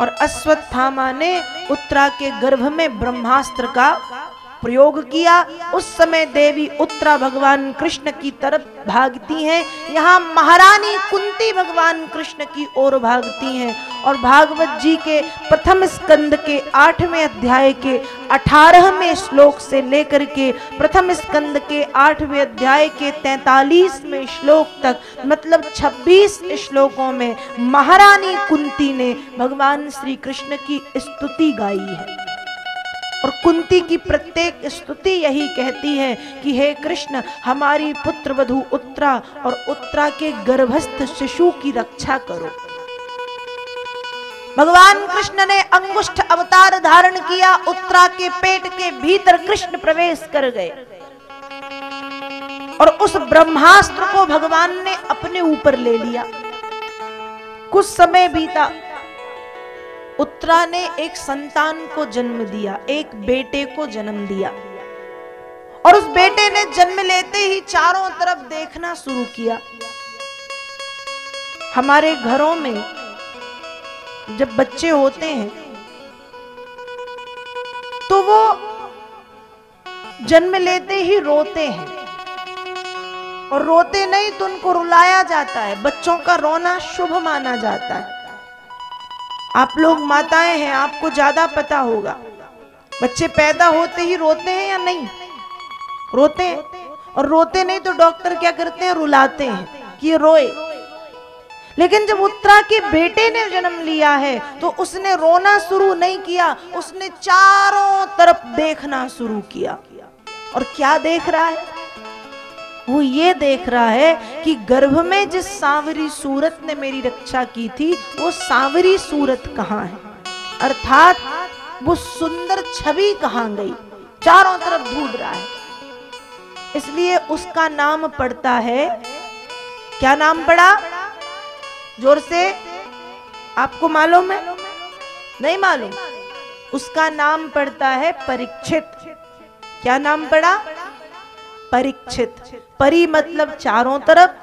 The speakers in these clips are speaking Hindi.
और अश्वत्थामा ने उत्तरा के गर्भ में ब्रह्मास्त्र का प्रयोग किया। उस समय देवी उत्तरा भगवान कृष्ण की तरफ भागती हैं। यहाँ महारानी कुंती भगवान कृष्ण की ओर भागती हैं। और भागवत जी के प्रथम स्कंद के 8वें अध्याय के 18वें श्लोक से लेकर के प्रथम स्कंद के 8वें अध्याय के 43वें श्लोक तक, मतलब 26 श्लोकों में महारानी कुंती ने भगवान श्री कृष्ण की स्तुति गाई है। और कुंती की प्रत्येक स्तुति यही कहती है कि हे कृष्ण, हमारी पुत्र वधू उत्तरा और उत्तरा के गर्भस्थ शिशु की रक्षा करो। भगवान कृष्ण ने अंगुष्ठ अवतार धारण किया। उत्तरा के पेट के भीतर कृष्ण प्रवेश कर गए और उस ब्रह्मास्त्र को भगवान ने अपने ऊपर ले लिया। कुछ समय बीता, उत्तरा ने एक संतान को जन्म दिया, एक बेटे को जन्म दिया। और उस बेटे ने जन्म लेते ही चारों तरफ देखना शुरू किया। हमारे घरों में जब बच्चे होते हैं तो वो जन्म लेते ही रोते हैं, और रोते नहीं तो उनको रुलाया जाता है। बच्चों का रोना शुभ माना जाता है। आप लोग माताएं हैं, आपको ज्यादा पता होगा। बच्चे पैदा होते ही रोते हैं या नहीं? रोते हैं। और रोते नहीं तो डॉक्टर क्या करते हैं? रुलाते हैं कि रोए। लेकिन जब उत्तरा के बेटे ने जन्म लिया है तो उसने रोना शुरू नहीं किया, उसने चारों तरफ देखना शुरू किया। और क्या देख रहा है? वो ये देख रहा है कि गर्भ में जिस सांवरी सूरत ने मेरी रक्षा की थी वो सांवरी सूरत कहाँ है, अर्थात वो सुंदर छवि कहाँ गई। चारों तरफ ढूंढ रहा है। इसलिए उसका नाम पड़ता है, क्या नाम पड़ा? जोर से, आपको मालूम है? नहीं मालूम? उसका नाम पड़ता है परीक्षित। क्या नाम पड़ा? परीक्षित। परि मतलब चारों तरफ,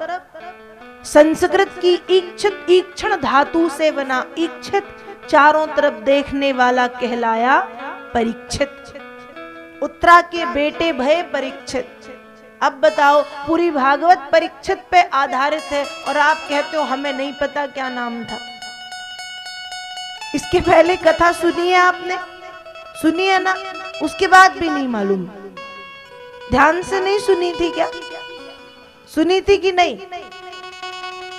संस्कृत की इक्षित, ईक्षण धातु से बना इक्षित, चारों तरफ देखने वाला कहलाया परीक्षित। उत्तरा के बेटे भय परीक्षित। अब बताओ, पूरी भागवत परीक्षित पे आधारित है और आप कहते हो हमें नहीं पता क्या नाम था। इसके पहले कथा सुनी है आपने? सुनी है ना? उसके बाद भी नहीं मालूम? ध्यान से नहीं सुनी थी क्या? सुनी थी कि नहीं?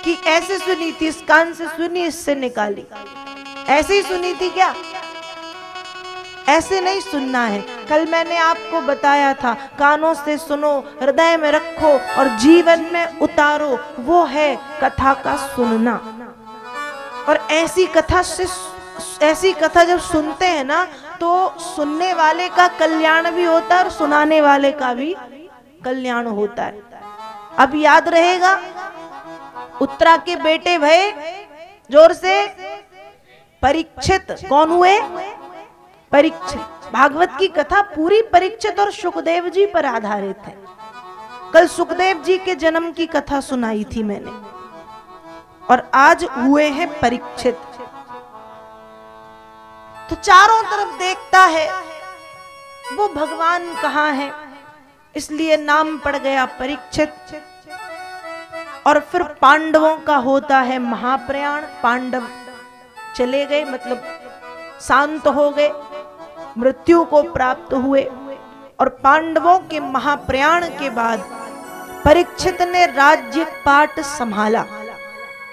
कि ऐसे सुनी थी, इस कान से सुनी, इससे निकाली, ऐसे ही सुनी थी क्या? ऐसे नहीं सुनना है। कल मैंने आपको बताया था, कानों से सुनो, हृदय में रखो और जीवन में उतारो, वो है कथा का सुनना। और ऐसी कथा जब सुनते हैं ना तो सुनने वाले का कल्याण भी होता है और सुनाने वाले का भी कल्याण होता है। अब याद रहेगा, उत्तरा के बेटे भय, जोर से, परीक्षित। कौन हुए? परीक्षित। भागवत की कथा पूरी परीक्षित और सुखदेव जी पर आधारित है। कल सुखदेव जी के जन्म की कथा सुनाई थी मैंने, और आज हुए हैं परीक्षित। तो चारों तरफ देखता है वो भगवान कहाँ है, इसलिए नाम पड़ गया परीक्षित। और फिर पांडवों का होता है महाप्रयाण। पांडव चले गए, मतलब शांत हो गए, मृत्यु को प्राप्त हुए। और पांडवों के महाप्रयाण के बाद परीक्षित ने राज्य पाट संभाला।